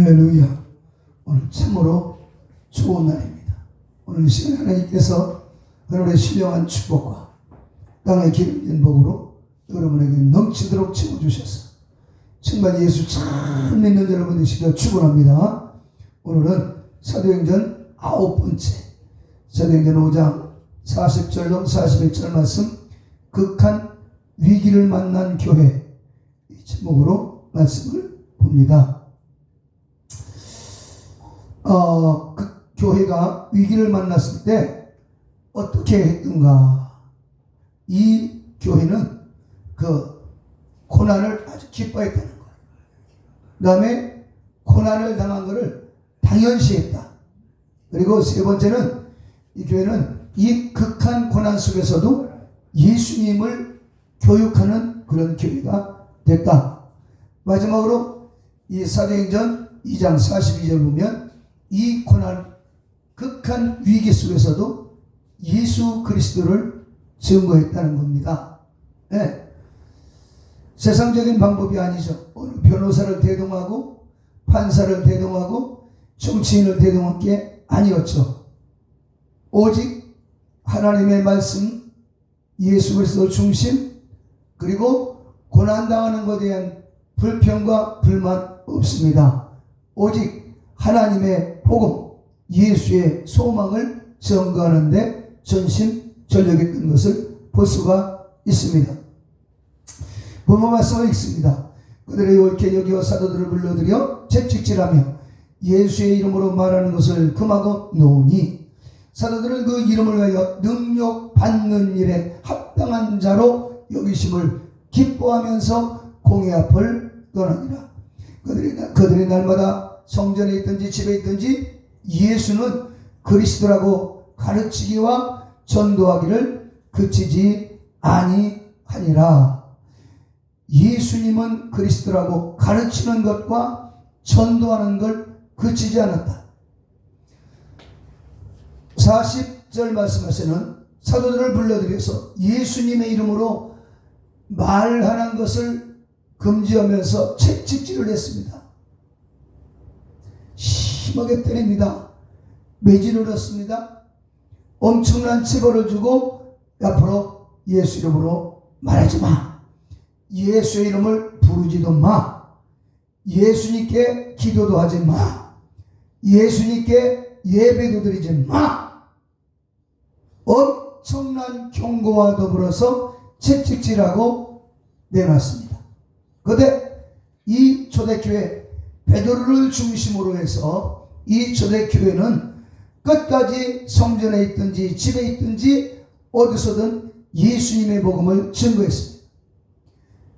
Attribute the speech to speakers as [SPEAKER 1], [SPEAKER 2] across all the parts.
[SPEAKER 1] 할렐루야. 오늘 참으로 좋은 날입니다. 오늘 시간 하나님께서 하늘의 신령한 축복과 땅의 기름진 복으로 여러분에게 넘치도록 채워주셔서 정말 예수 참 믿는 여러분 되시기를 축원합니다. 오늘은 사도행전 9번째 사도행전 5장 40절로 41절 말씀, 극한 위기를 만난 교회, 이 제목으로 말씀을 봅니다. 그 교회가 위기를 만났을 때 어떻게 했던가? 이 교회는 그 고난을 아주 기뻐했다는 거예요. 그 다음에 고난을 당한 것을 당연시했다. 그리고 세 번째는 이 교회는 이 극한 고난 속에서도 예수님을 교육하는 그런 교회가 됐다. 마지막으로 이 사도행전 2장 42절 보면 이 고난, 극한 위기 속에서도 예수 그리스도를 증거했다는 겁니다. 네. 세상적인 방법이 아니죠. 어느 변호사를 대동하고 판사를 대동하고 정치인을 대동한 게 아니었죠. 오직 하나님의 말씀, 예수 그리스도 중심, 그리고 고난당하는 것에 대한 불평과 불만 없습니다. 오직 하나님의 복음, 예수의 소망을 전가하는 데 전심전력했던 것을 볼 수가 있습니다. 본문 말씀을 읽습니다. 그들의 옳게 여기어 사도들을 불러들여 채찍질하며 예수의 이름으로 말하는 것을 금하고 놓으니 사도들은 그 이름을 위하여 능력 받는 일에 합당한 자로 여기심을 기뻐하면서 공회 앞을 떠나니라. 그들이 날마다 성전에 있든지 집에 있든지 예수는 그리스도라고 가르치기와 전도하기를 그치지 아니하니라. 예수님은 그리스도라고 가르치는 것과 전도하는 걸 그치지 않았다. 40절 말씀에서는 사도들을 불러들여서 예수님의 이름으로 말하는 것을 금지하면서 채찍질을 했습니다. 심하게 때립니다. 매질을 했습니다. 엄청난 체벌을 주고 앞으로 예수 이름으로 말하지 마. 예수의 이름을 부르지도 마. 예수님께 기도도 하지 마. 예수님께 예배도 드리지 마. 엄청난 경고와 더불어서 채찍질하고 내놨습니다. 그런데 이 초대교회 베드로를 중심으로 해서 이 초대교회는 끝까지 성전에 있든지 집에 있든지 어디서든 예수님의 복음을 증거했습니다.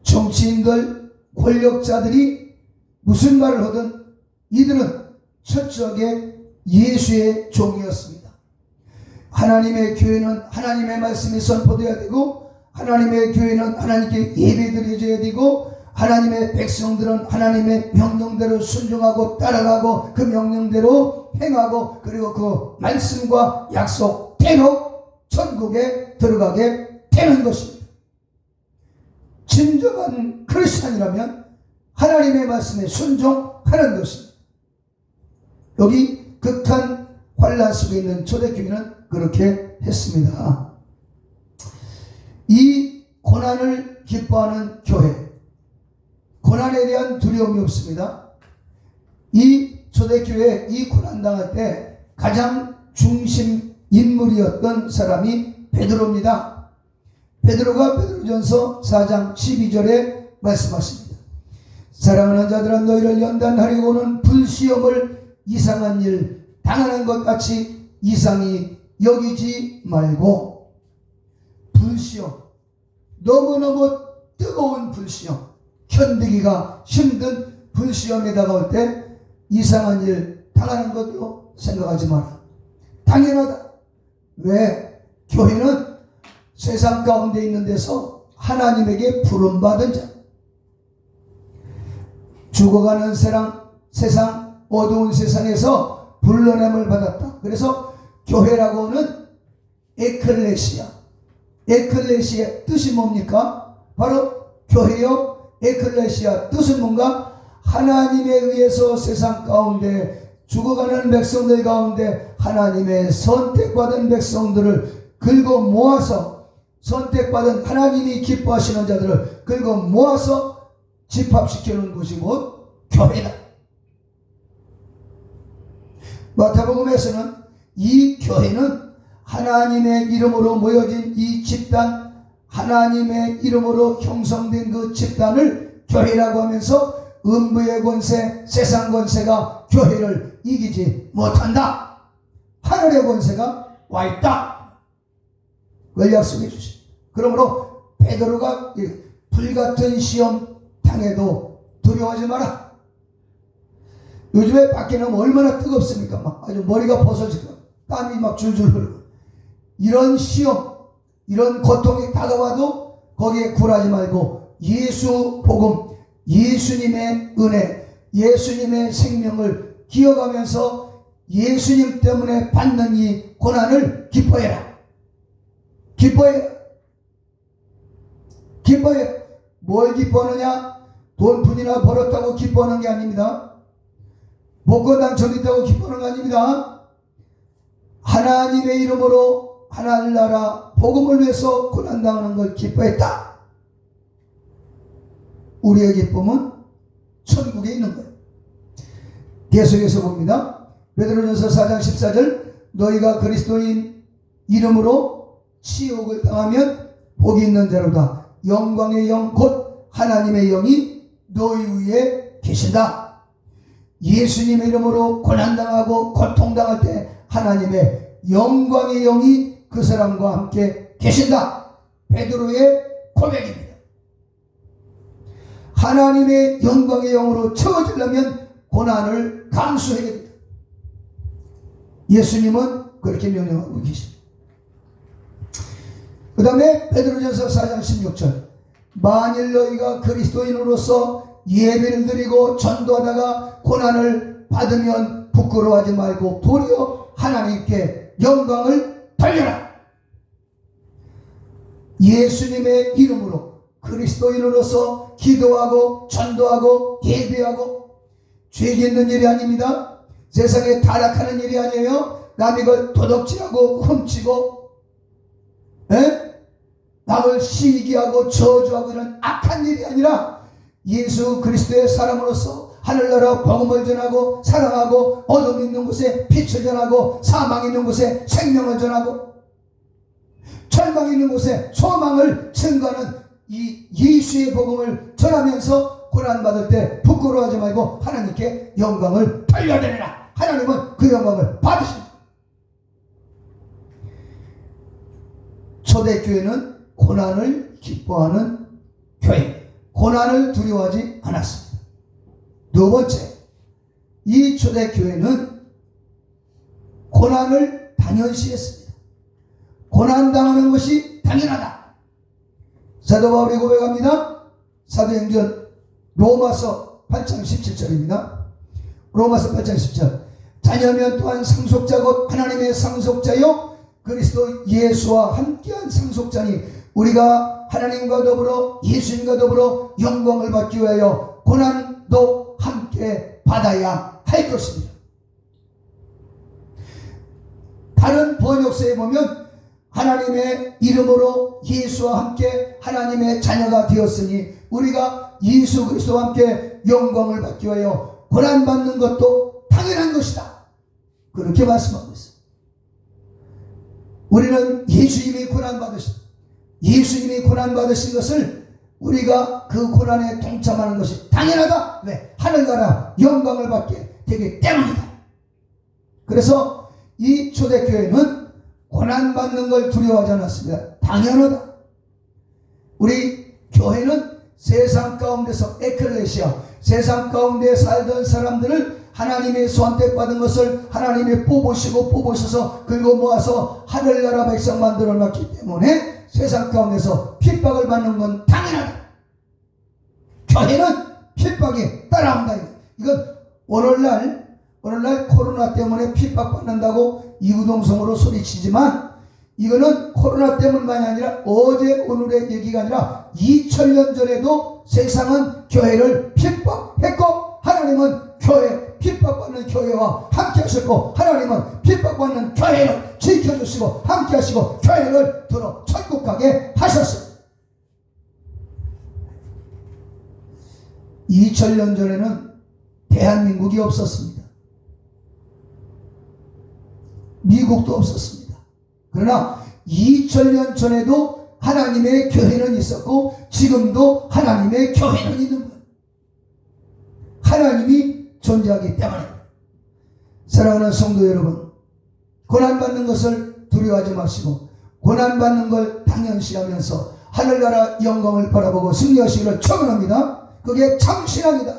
[SPEAKER 1] 정치인들, 권력자들이 무슨 말을 하든 이들은 철저하게 예수의 종이었습니다. 하나님의 교회는 하나님의 말씀이 선포되어야 되고, 하나님의 교회는 하나님께 예배드려야 되고, 하나님의 백성들은 하나님의 명령대로 순종하고 따라가고 그 명령대로 행하고, 그리고 그 말씀과 약속대로 천국에 들어가게 되는 것입니다. 진정한 크리스찬이라면 하나님의 말씀에 순종하는 것입니다. 여기 극한 환난 속에 있는 초대교회는 그렇게 했습니다. 이 고난을 기뻐하는 교회, 고난에 대한 두려움이 없습니다. 이 초대교회 이 고난당할 때 가장 중심 인물이었던 사람이 베드로입니다. 베드로가 베드로전서 4장 12절에 말씀하십니다. 사랑하는 자들아, 너희를 연단하려고 오는 불시험을 이상한 일 당하는 것 같이 이상히 여기지 말고. 불시험, 너무너무 뜨거운 불시험, 견디기가 힘든 불시험에 다가올 때 이상한 일 당하는 것도 생각하지 마라. 당연하다. 왜? 교회는 세상 가운데 있는 데서 하나님에게 부름받은 자, 죽어가는 세상, 어두운 세상에서 불러냄을 받았다. 그래서 교회라고 하는 에클레시아의 뜻이 뭡니까? 바로 교회요. 에클레시아 뜻은 뭔가? 하나님에 의해서 세상 가운데 죽어가는 백성들 가운데 하나님의 선택받은 백성들을 긁어 모아서, 선택받은 하나님이 기뻐하시는 자들을 긁어 모아서 집합시키는 곳이 곧 교회다. 마태복음에서는 이 교회는 하나님의 이름으로 모여진 이 집단, 하나님의 이름으로 형성된 그 집단을 교회라고 하면서 음부의 권세, 세상 권세가 교회를 이기지 못한다. 하늘의 권세가 와 있다. 그걸 약속해 주십니다. 그러므로 베드로가 불같은 시험 당해도 두려워하지 마라. 요즘에 밖에 나면 얼마나 뜨겁습니까? 막 아주 머리가 벗어지고 땀이 막 줄줄 흐르고, 이런 시험, 이런 고통이 다가와도 거기에 굴하지 말고 예수 복음, 예수님의 은혜, 예수님의 생명을 기억하면서 예수님 때문에 받는 이 고난을 기뻐해라. 기뻐해라. 기뻐해라. 뭘 기뻐하느냐? 돈 푼이나 벌었다고 기뻐하는 게 아닙니다. 복권 당첨했다고 기뻐하는 게 아닙니다. 하나님의 이름으로 하나님나라 복음을 위해서 고난당하는 걸 기뻐했다. 우리의 기쁨은 천국에 있는 거예요. 계속해서 봅니다. 베드로전서 4장 14절, 너희가 그리스도인 이름으로 치욕을 당하면 복이 있는 자로다. 영광의 영 곧 하나님의 영이 너희 위에 계신다. 예수님의 이름으로 고난당하고 고통당할 때 하나님의 영광의 영이 그 사람과 함께 계신다. 베드로의 고백입니다. 하나님의 영광의 영으로 채워지려면 고난을 감수해야 됩니다. 예수님은 그렇게 명령하고 계십니다. 그 다음에 베드로전서 4장 16절, 만일 너희가 그리스도인으로서 예배를 드리고 전도하다가 고난을 받으면 부끄러워하지 말고 도리어 하나님께 영광을 돌려라. 예수님의 이름으로 그리스도인으로서 기도하고 전도하고 예배하고 죄 짓는 일이 아닙니다. 세상에 타락하는 일이 아니에요. 남 이걸 도둑질하고 훔치고 남을 시기하고 저주하고 이런 악한 일이 아니라 예수 그리스도의 사람으로서 하늘나라 복음을 전하고 사랑하고 어둠 있는 곳에 빛을 전하고 사망 있는 곳에 생명을 전하고 절망 있는 곳에 소망을 증거하는 이 예수의 복음을 전하면서 고난받을 때 부끄러워하지 말고 하나님께 영광을 돌려드리라. 하나님은 그 영광을 받으십니다. 초대교회는 고난을 기뻐하는 교회, 고난을 두려워하지 않았습니다. 두 번째, 이 초대교회는 고난을 당연시했습니다. 고난당하는 것이 당연하다. 사도 바울이 고백합니다. 사도행전 로마서 8장 17절입니다. 로마서 8장 10절, 자녀면 또한 상속자 곧 하나님의 상속자요 그리스도 예수와 함께한 상속자니 우리가 하나님과 더불어 예수님과 더불어 영광을 받기 위하여 고난도 함께 받아야 할 것입니다. 다른 번역서에 보면 하나님의 이름으로 예수와 함께 하나님의 자녀가 되었으니 우리가 예수 그리스도와 함께 영광을 받기 위하여 고난받는 것도 당연한 것이다. 그렇게 말씀하고 있습니다. 우리는 예수님이 고난받으신 것을 우리가 그 고난에 동참하는 것이 당연하다. 왜? 하늘나라 영광을 받게 되기 때문이다. 그래서 이 초대교회는 고난받는 걸 두려워하지 않았습니다. 당연하다. 우리 교회는 세상 가운데서 에클레시아, 세상 가운데 살던 사람들을 하나님의 선택받은 것을 하나님이 뽑으셔서 긁어 모아서 하늘나라 백성 만들어 놨기 때문에 세상 가운데서 핍박을 받는 건 당연하다. 교회는 핍박이 따라온다. 이건 오늘날 코로나 때문에 핍박받는다고 이구동성으로 소리치지만 이거는 코로나 때문만이 아니라 어제 오늘의 얘기가 아니라 2000년 전에도 세상은 교회를 핍박했고 하나님은 교회, 핍박받는 교회와 함께 하셨고, 하나님은 핍박받는 교회를 지켜주시고 함께 하시고 교회를 들어 천국 가게 하셨습니다. 2000년 전에는 대한민국이 없었습니다. 미국도 없었습니다. 그러나 2000년 전에도 하나님의 교회는 있었고 지금도 하나님의 교회는 있는 거예요. 하나님이 존재하기 때문에. 사랑하는 성도 여러분, 고난받는 것을 두려워하지 마시고 고난받는 걸 당연시하면서 하늘나라 영광을 바라보고 승리하시기를 축원합니다. 그게 참 신앙이다.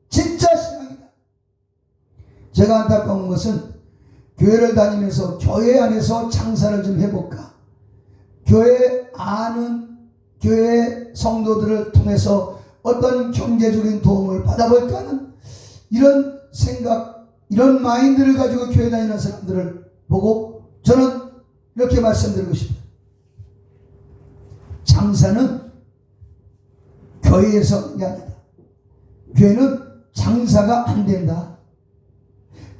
[SPEAKER 1] 진짜 신앙이다. 제가 안타까운 것은 교회를 다니면서 교회 안에서 장사를 좀 해볼까, 교회 아는 교회 성도들을 통해서 어떤 경제적인 도움을 받아볼까 하는 이런 생각, 이런 마인드를 가지고 교회 다니는 사람들을 보고 저는 이렇게 말씀드리고 싶어요. 장사는 교회에서 하는 게 아니다. 교회는 장사가 안 된다.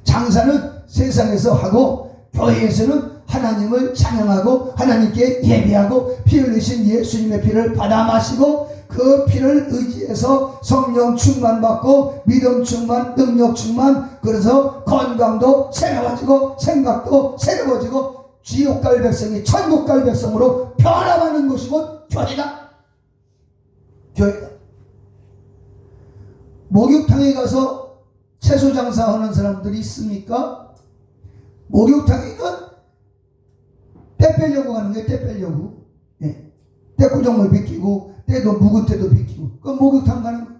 [SPEAKER 1] 장사는 세상에서 하고 교회에서는 하나님을 찬양하고 하나님께 예배하고 피 흘리신 예수님의 피를 받아 마시고 그 피를 의지해서 성령 충만받고 믿음 충만, 능력 충만, 그래서 건강도 새로워지고 생각도 새로워지고 지옥 갈 백성이 천국 갈 백성으로 변화하는 것이 곧 교회다. 교회다. 목욕탕에 가서 채소 장사하는 사람들이 있습니까? 목욕탕에는 때 빼려고 하는 거예요. 때 빼려고. 예. 때구정을 비키고 때도 묵은 때도 비키고. 그럼 목욕탕 가는 거예요.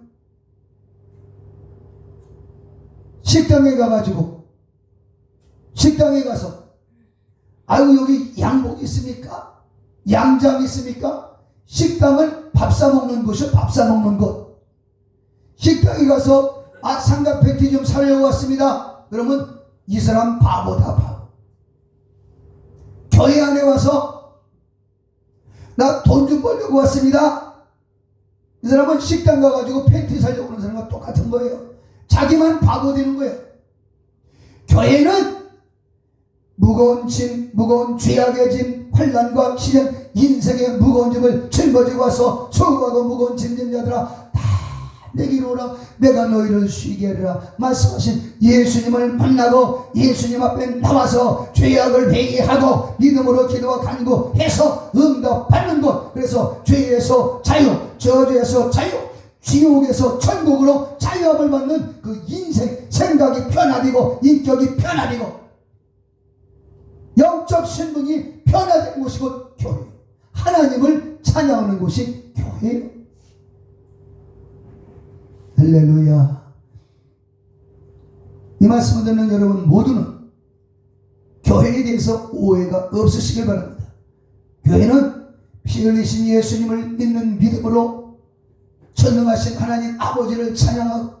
[SPEAKER 1] 식당에 가가지고 식당에 가서 아이고 여기 양복 있습니까? 양장 있습니까? 식당은 밥 사먹는 곳이요. 밥 사먹는 곳. 식당에 가서 삼각 팬티 좀 사려고 왔습니다. 그러면 이 사람 바보다 바보. 교회 안에 와서 나 돈 좀 벌려고 왔습니다. 이 사람은 식당 가가지고 팬티 사려고 오는 사람과 똑같은 거예요. 자기만 바보 되는 거예요. 교회는 무거운 짐, 무거운 죄악의 짐, 환난과 시련, 인생의 무거운 짐을 짊어지고 와서 수고하고 무거운 짐진 자들아 다 내게로 오라. 내가 너희를 쉬게 하리라 말씀하신 예수님을 만나고 예수님 앞에 나와서 죄악을 회개하고 믿음으로 기도와 간구해서 응답받는 것. 그래서 죄에서 자유, 저주에서 자유, 지옥에서 천국으로 자유함을 받는 그 인생, 생각이 변화되고 인격이 변화되고 영적 신분이 변화되는 곳이 곧 교회. 하나님을 찬양하는 곳이 교회예요. 할렐루야. 이 말씀을 듣는 여러분 모두는 교회에 대해서 오해가 없으시길 바랍니다. 교회는 피 흘리신 예수님을 믿는 믿음으로 전능하신 하나님 아버지를 찬양하고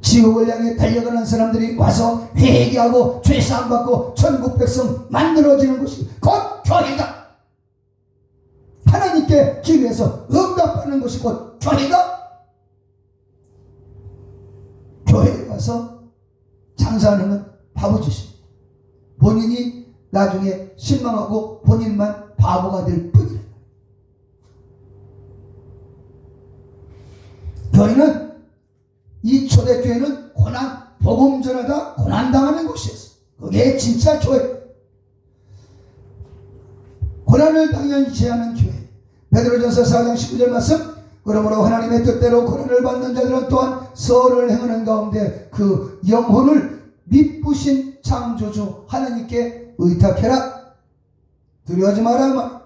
[SPEAKER 1] 지옥을 향해 달려가는 사람들이 와서 회개하고 죄사함 받고 천국 백성 만들어지는 곳이 곧 교회다. 하나님께 기도해서 응답받는 곳이 곧 교회다. 교회에 가서 장사하는 건 바보짓입니다. 본인이 나중에 실망하고 본인만 바보가 될 뿐이에요. 교회는 이 초대교회는 고난, 복음 전하다 고난당하는 곳이었어요. 그게 진짜 교회. 고난을 당연시 하는 교회. 베드로전서 4장 19절 말씀. 그러므로 하나님의 뜻대로 고난을 받는 자들은 또한 선을 행하는 가운데 그 영혼을 미쁘신 창조주 하나님께 의탁해라. 두려워하지 마라.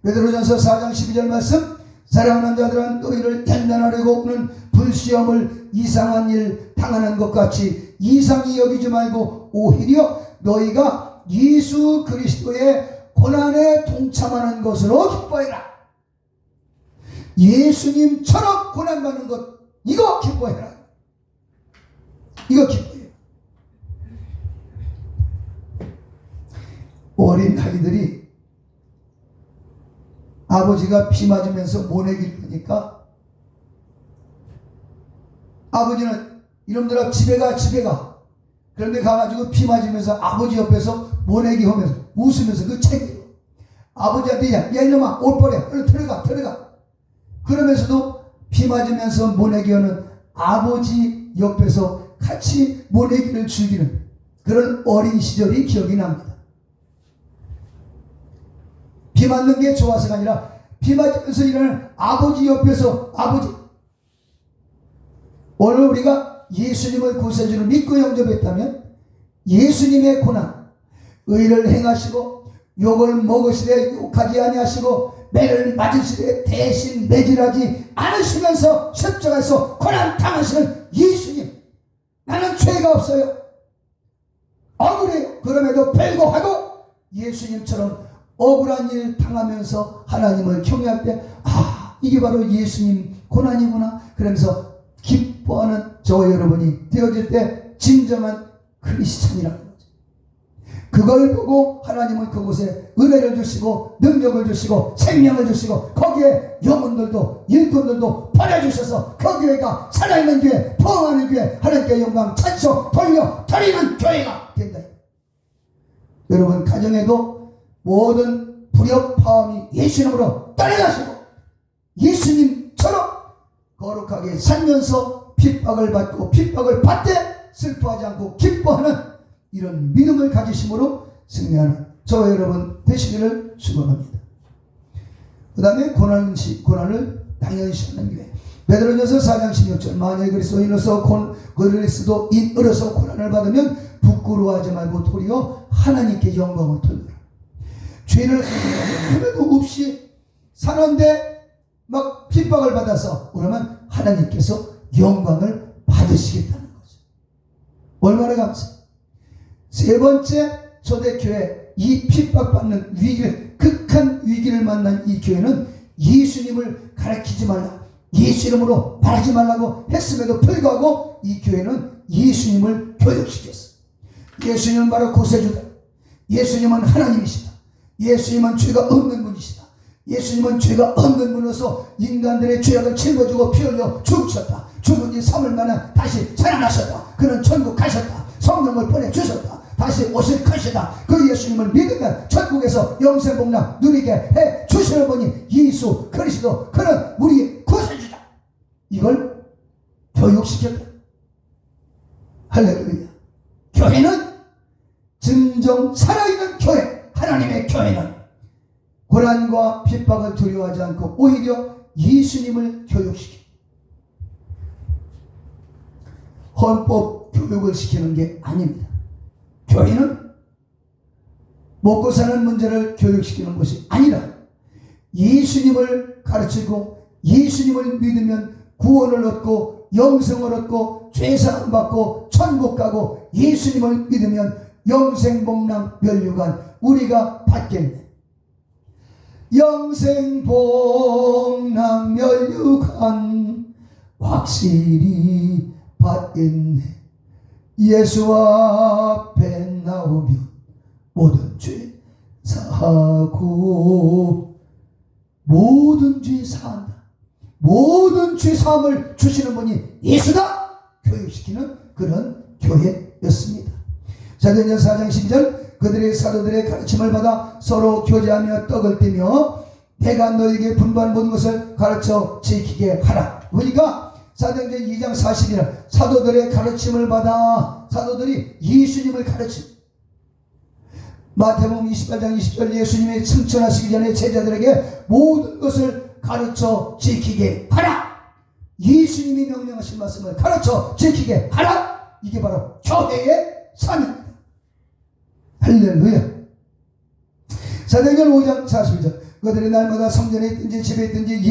[SPEAKER 1] 베드로전서 4장 12절 말씀. 사랑하는 자들은 너희를 연단하려고 오는 불시험을 이상한 일 당하는 것 같이 이상히 여기지 말고 오히려 너희가 예수 그리스도의 고난에 동참하는 것으로 기뻐해라. 예수님처럼 고난받는 것, 이거 기뻐해라. 이거 기뻐해. 어린 아이들이 아버지가 비 맞으면서 모내기를 하니까 아버지는 이놈들아 집에 가. 그런데 가가지고 피 맞으면서 아버지 옆에서 모내기 하면서 웃으면서 그 챙겨. 아버지한테 야 이놈아 옷 버려. 얼른 들어가. 그러면서도 피 맞으면서 모내기 하는 아버지 옆에서 같이 모내기를 즐기는 그런 어린 시절이 기억이 납니다. 비 맞는 게 좋아서가 아니라 비 맞으면서 일하는 아버지 옆에서 오늘 우리가 예수님을 구세주로 믿고 영접했다면 예수님의 고난, 의를 행하시고 욕을 먹으시되 욕하지 아니하시고 매를 맞으시되 대신 매질하지 않으시면서 십자가에서 고난 당하시는 예수님, 나는 죄가 없어요, 억울해요. 그럼에도 불구하고 예수님처럼 억울한 일 당하면서 하나님을 경외할 때 이게 바로 예수님 고난이구나 그러면서 기뻐하는 저와 여러분이 되어질 때 진정한 크리스찬이라는 거죠. 그걸 보고 하나님은 그곳에 은혜를 주시고 능력을 주시고 생명을 주시고 거기에 영혼들도 일꾼들도 보내주셔서 그 교회가 살아있는 교회, 포옹하는 교회, 하나님께 영광 찬송 돌려 드리는 교회가 된다. 여러분 가정에도 모든 불협화음이 예수 이름으로 떠나가시고 예수님처럼 거룩하게 살면서 핍박을 받고 핍박을 받되 슬퍼하지 않고 기뻐하는 이런 믿음을 가지심으로 승리하는 저와 여러분 되시기를 축원합니다. 그 다음에 고난을 당연시 하는 교회. 베드로전서 4장 16절 만일 그리스도인으로서 그리스도인으로서 고난을 받으면 부끄러워하지 말고 도리어 하나님께 영광을 돌리라. 죄를 하나도 없이 사는데 막 핍박을 받아서 그러면 하나님께서 영광을 받으시겠다는 거죠. 얼마나 감사해요. 세 번째 초대교회 이 핍박받는 위기를 극한 위기를 만난 이 교회는 예수님을 가르치지 말라 예수 이름으로 말하지 말라고 했음에도 불구하고 이 교회는 예수님을 교육시켰어요. 예수님은 바로 구세주다. 예수님은 하나님이시다. 예수님은 죄가 없는 분이시다. 예수님은 죄가 없는 분으로서 인간들의 죄악을 짊어지고 피 흘려 죽으셨다. 죽은 지 3일 만에 다시 살아나셨다. 그는 천국 가셨다. 성령을 보내주셨다. 다시 오실 것이다. 그 예수님을 믿으면 천국에서 영생복락 누리게 해 주시는 분이 예수 그리스도, 그는 우리 구세주다. 이걸 교육시켰다. 할렐루야. 교회는 진정 살아있는 교회, 하나님의 교회는 고난과 핍박을 두려워하지 않고 오히려 예수님을 교육시킵니다. 헌법 교육을 시키는 게 아닙니다. 교회는 먹고 사는 문제를 교육시키는 것이 아니라 예수님을 가르치고 예수님을 믿으면 구원을 얻고 영생을 얻고 죄사함 받고 천국 가고 예수님을 믿으면 영생복락 면류관 우리가 받겠네. 영생복락 면류관 확실히 받겠네. 예수 앞에 나오면 모든 죄 사하고 모든 죄 사한다. 모든 죄 사함을 주시는 분이 예수다. 교육시키는 그런 교회였습니다. 사도행전 4장 12절 그들의 사도들의 가르침을 받아 서로 교제하며 떡을 떼며 내가 너에게 분부한 모든 것을 가르쳐 지키게 하라. 그러니까 사도행전 2장 40절 사도들의 가르침을 받아 사도들이 예수님을 가르침. 마태복음 28장 20절 예수님의 승천하시기 전에 제자들에게 모든 것을 가르쳐 지키게 하라. 예수님이 명령하신 말씀을 가르쳐 지키게 하라. 이게 바로 교회의 사명입니다. 할렐루야. 사도행전 5장 41절 그들이 날마다 성전에 있든지 집에 있든지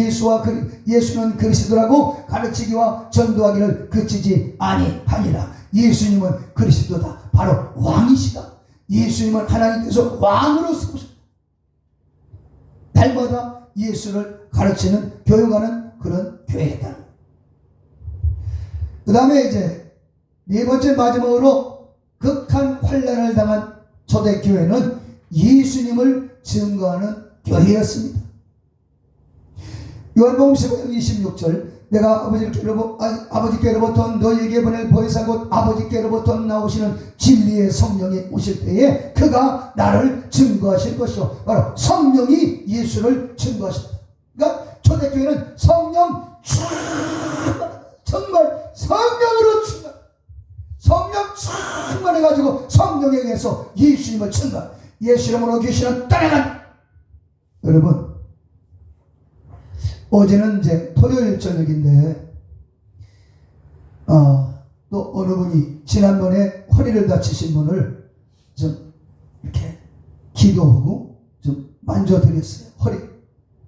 [SPEAKER 1] 예수는 그리스도라고 가르치기와 전도하기를 그치지 아니하니라. 예수님은 그리스도다. 바로 왕이시다. 예수님은 하나님께서 왕으로 세우셨다. 날마다 예수를 가르치는 교육하는 그런 교회다. 그 다음에 이제 네 번째 마지막으로 극한 환난을 당한 초대교회는 예수님을 증거하는 교회였습니다. 요한복음 15장 26절 내가 아버지께로부터 너희에게 보낼 보혜사 곧 아버지께로부터 나오시는 진리의 성령이 오실 때에 그가 나를 증거하실 것이요. 바로 성령이 예수를 증거하셨다. 그러니까 초대교회는 성령 정말 성령으로 성령 충만해가지고 성령에 의해서 예수님을 증거, 예수 이름으로 귀신은 떠나간다. 여러분, 어제는 이제 토요일 저녁인데, 또 어느 분이 지난번에 허리를 다치신 분을 좀 이렇게 기도하고 좀 만져드렸어요. 허리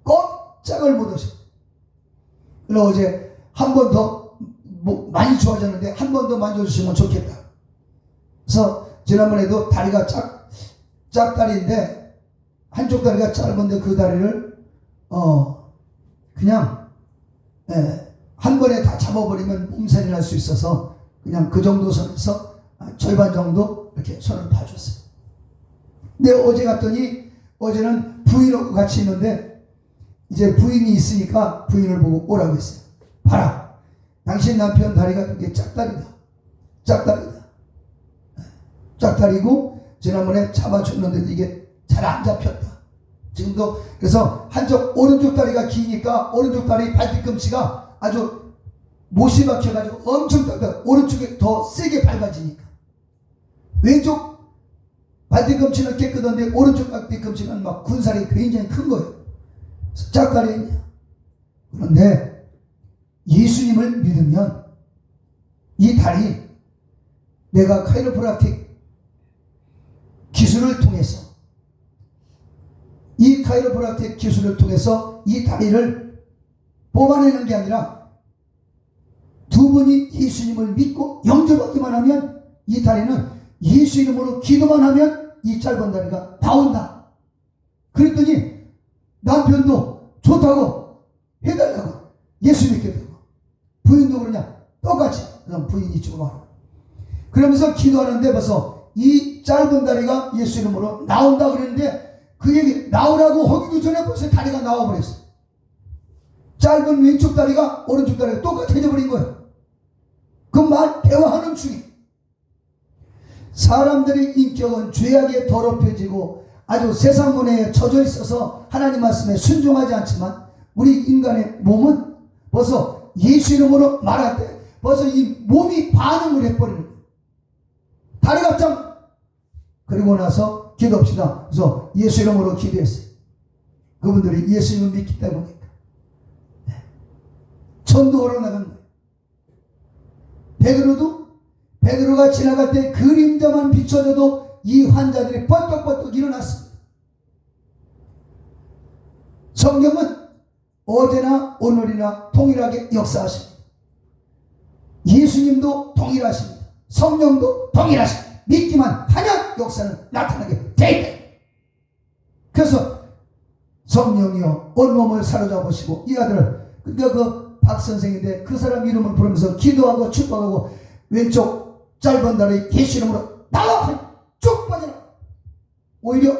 [SPEAKER 1] 꼼짝을 못하셨어요. 그래서 어제 한 번 더 많이 좋아졌는데 한 번 더 만져주시면 좋겠다. 그래서 지난번에도 다리가 짝다리인데 한쪽 다리가 짧은데 그 다리를 그냥 한 번에 다 잡아버리면 몸살이 날 수 있어서 그냥 그 정도 선에서 절반 정도 이렇게 손을 봐줬어요. 근데 어제 갔더니 어제는 부인하고 같이 있는데 이제 부인이 있으니까 부인을 보고 오라고 했어요. 봐라, 당신 남편 다리가 이렇게 짝다리고 지난번에 잡아줬는데도 이게 잘 안 잡혔다. 지금도 그래서 한쪽 오른쪽 다리가 기니까 오른쪽 다리 발뒤꿈치가 아주 못이 박혀가지고 엄청 딱딱 오른쪽에 더 세게 밟아지니까 왼쪽 발뒤꿈치는 깨끗한데 오른쪽 발뒤꿈치는 막 군살이 굉장히 큰 거예요. 짝다리냐. 그런데 예수님을 믿으면 이 다리 내가 카이로프락틱 기술을 통해서 이 카이로프락틱 기술을 통해서 이 다리를 뽑아내는 게 아니라 두 분이 예수님을 믿고 영접하기만 하면 이 다리는 예수 이름으로 기도만 하면 이 짧은 다리가 나온다. 그랬더니 남편도 좋다고 해달라고 예수 믿겠다고 부인도 그러냐 똑같이. 그럼 부인이 이쪽으로 와라. 그러면서 기도하는데 벌써 이 짧은 다리가 예수 이름으로 나온다 그랬는데 그 얘기 나오라고 하기도 전에 벌써 다리가 나와버렸어. 짧은 왼쪽 다리가 오른쪽 다리가 똑같아져 버린 거예요. 그 말 대화하는 중에 사람들의 인격은 죄악에 더럽혀지고 아주 세상 문화에 젖어 있어서 하나님 말씀에 순종하지 않지만 우리 인간의 몸은 벌써 예수 이름으로 말할 때 벌써 이 몸이 반응을 해버리는 거예요. 다리가 짱. 그리고 나서 기도합시다. 그래서 예수 이름으로 기도했어요. 그분들이 예수님을 믿기 때문이니까. 전도하러 나간 거예요. 베드로가 지나갈 때 그림자만 비춰져도 이 환자들이 뻘떡뻘떡 일어났습니다. 성경은 어제나 오늘이나 동일하게 역사하십니다. 예수님도 동일하십니다. 성령도 동일하십니다. 믿기만 하면 역사는 나타나게 돼 있다. 그래서 성령이여 온몸을 사로잡으시고 이 아들을, 그러니까 그 박 선생인데 그 사람 이름을 부르면서 기도하고 축복하고 왼쪽 짧은 다리 예수 이름으로 나와 쭉 빠져라. 오히려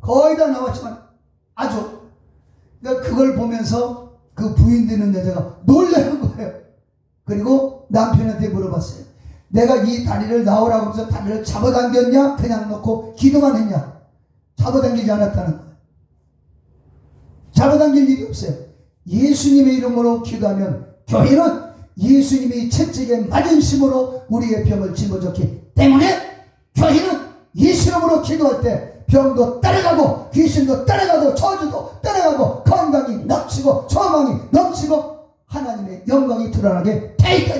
[SPEAKER 1] 거의 다 나왔지만 아주, 그러니까 그걸 보면서 그 부인 되는 여자가 놀라는 거예요. 그리고 남편한테 물어봤어요. 내가 이 다리를 나오라고 해서 다리를 잡아당겼냐 그냥 놓고 기도만 했냐. 잡아당기지 않았다는 거예요. 잡아당길 일이 없어요. 예수님의 이름으로 기도하면 교회는 예수님이 채찍에 맞은 심으로 우리의 병을 짊어졌기 때문에 교회는 예수 이름으로 기도할 때 병도 따라가고 귀신도 따라가고 저주도 따라가고 건강이 넘치고 소망이 넘치고 하나님의 영광이 드러나게 돼 있다.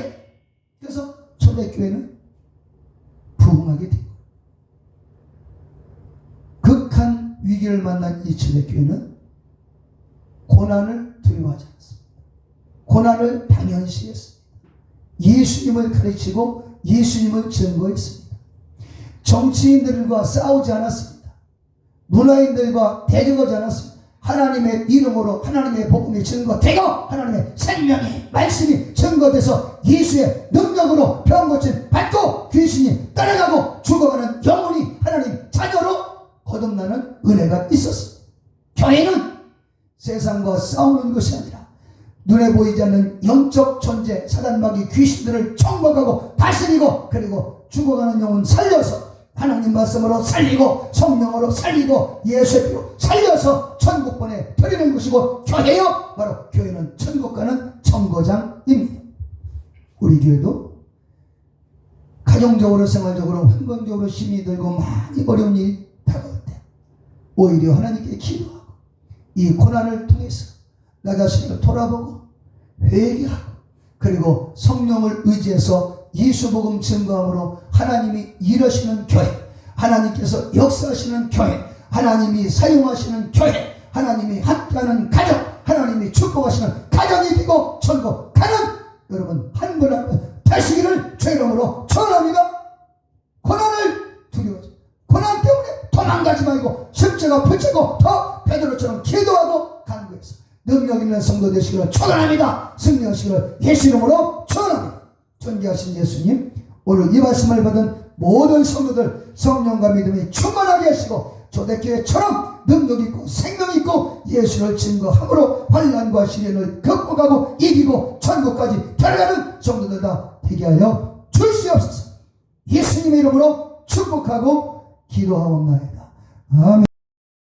[SPEAKER 1] 그래서 초대교회는 부흥하게 되고 극한 위기를 만난 이 초대교회는 고난을 두려워하지 않습니다. 고난을 당연시했습니다. 예수님을 가르치고 예수님을 증거했습니다. 정치인들과 싸우지 않았습니다. 문화인들과 대적하지 않았습니다. 하나님의 이름으로 하나님의 복음이 증거되고 하나님의 생명의 말씀이 증거돼서 예수의 능력으로 병 고침 받고 귀신이 따라가고 죽어가는 영혼이 하나님 자녀로 거듭나는 은혜가 있었습니다. 교회는 세상과 싸우는 것이 아니라 눈에 보이지 않는 영적 존재 사단마귀 귀신들을 총먹하고 다스리고 그리고 죽어가는 영혼 살려서 하나님 말씀으로 살리고 성령으로 살리고 예수의 피로 살려서 천국 보내 드리는 것이고 교회요 바로 교회는 천국 가는 정거장입니다. 우리 교회도 가정적으로 생활적으로 환경적으로 힘이 들고 많이 어려운 일이 다가올 때 오히려 하나님께 기도하고 이 고난을 통해서 나 자신을 돌아보고 회개하고 그리고 성령을 의지해서 예수복음 증거함으로 하나님이 일하시는 교회, 하나님께서 역사하시는 교회, 하나님이 사용하시는 교회, 하나님이 함께하는 가정, 하나님이 축복하시는 가정이 되고 천국 가는 여러분 한 분 한 분 되시기를 주의 이름으로 축원합니다. 고난을 두려워하지 고난 때문에 도망가지 말고 십자가 붙이고 더 베드로처럼 기도하고 간구해서 능력 있는 성도 되시기를 축원합니다. 승리하시기를 예수 이름으로 축원합니다. 존귀하신 예수님, 오늘 이 말씀을 받은 모든 성도들 성령과 믿음이 충만하게 하시고 초대교회처럼 능력 있고 생명 있고 예수를 증거함으로 환난과 시련을 극복하고 이기고 천국까지 들어가는 성도들 다 되게 하여 주시옵소서. 예수님의 이름으로 축복하고 기도하옵나이다. 아멘.